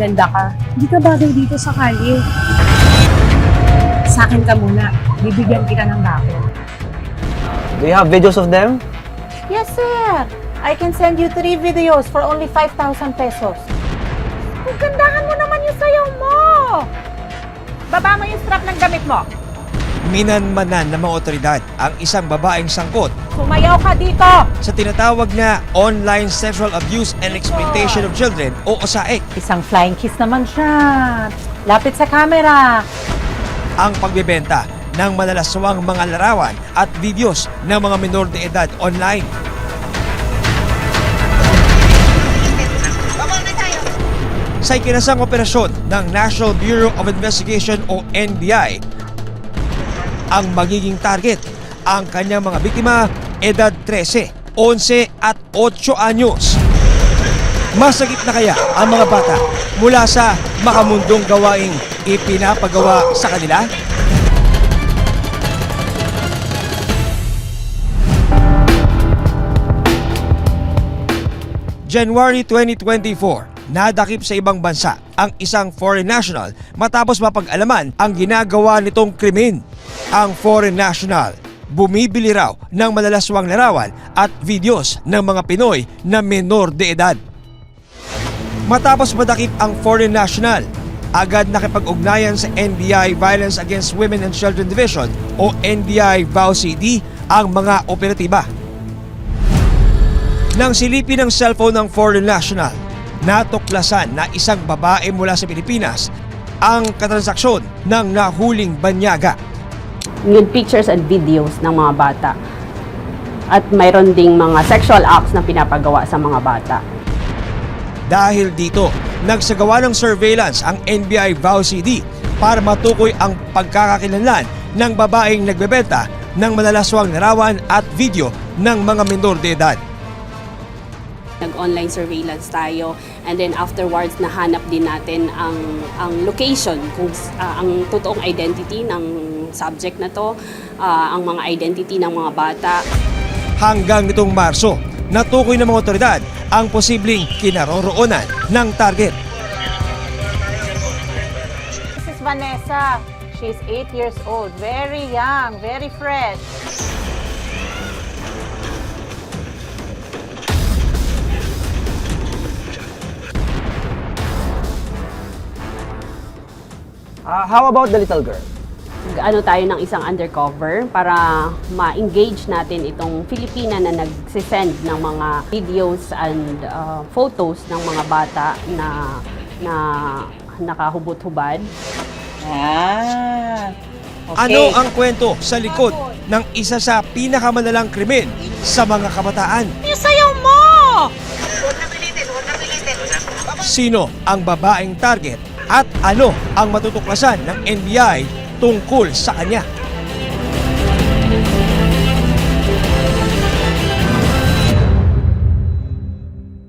maganda ka. Hindi ka bagay dito sa kalye. Sa akin ka muna. Bibigyan kita ng bako. Do you have videos of them? Yes, sir. I can send you 3 videos for only 5,000 pesos. Gandahan mo naman yung sayaw mo! Baba mo yung strap ng damit mo. Minanmanan ng mga otoridad ang isang babaeng sangkot Sumayaw ka dito! sa tinatawag na online sexual abuse and exploitation of children o OSAEC. Isang flying kiss naman siya. Lapit sa camera. Ang pagbebenta ng malalaswang mga larawan at videos ng mga menor de edad online. Sa ikinasang operasyon ng National Bureau of Investigation o NBI, ang magiging target ang kanyang mga biktima edad 13, 11 at 8 anyos. Masagip na kaya ang mga bata mula sa makamundong gawaing ipinapagawa sa kanila? January 2024, nadakip sa ibang bansa ang isang foreign national matapos mapag-alaman ang ginagawa nitong krimen. Ang foreign national, bumibili raw ng malalaswang larawan at videos ng mga Pinoy na menor de edad. Matapos madakip ang foreign national, agad nakipag-ugnayan sa NBI Violence Against Women and Children Division o NBI VAU-CD ang mga operatiba. Nang silipin ng cellphone ng foreign national, natuklasan na isang babae mula sa Pilipinas ang katransaksyon ng nahuling banyaga. Yung pictures and videos ng mga bata. At mayroon ding mga sexual acts na pinapagawa sa mga bata. Dahil dito, nagsagawa ng surveillance ang NBI VAU-CD para matukoy ang pagkakakilanlan ng babaeng nagbebenta ng malalaswang larawan at video ng mga menor de edad. Nag-online surveillance tayo and then afterwards nahanap din natin ang location, kung ang totoong identity ng subject na to, ang mga identity ng mga bata. Hanggang nitong Marso, natukoy ng mga otoridad ang posibleng kinaroroonan ng target. This is Vanessa. She's 8 years old. Very young, very fresh. How about the little girl? Ano tayo ng isang undercover para ma-engage natin itong Filipina na nagsisend ng mga videos and photos ng mga bata na nakahubot-hubad. Ah, Ano ang kwento sa likod ng isa sa pinakamalalang krimen sa mga kabataan? yung sayaw mo! Sino ang babaeng target at ano ang matutuklasan ng NBI tungkol sa kanya?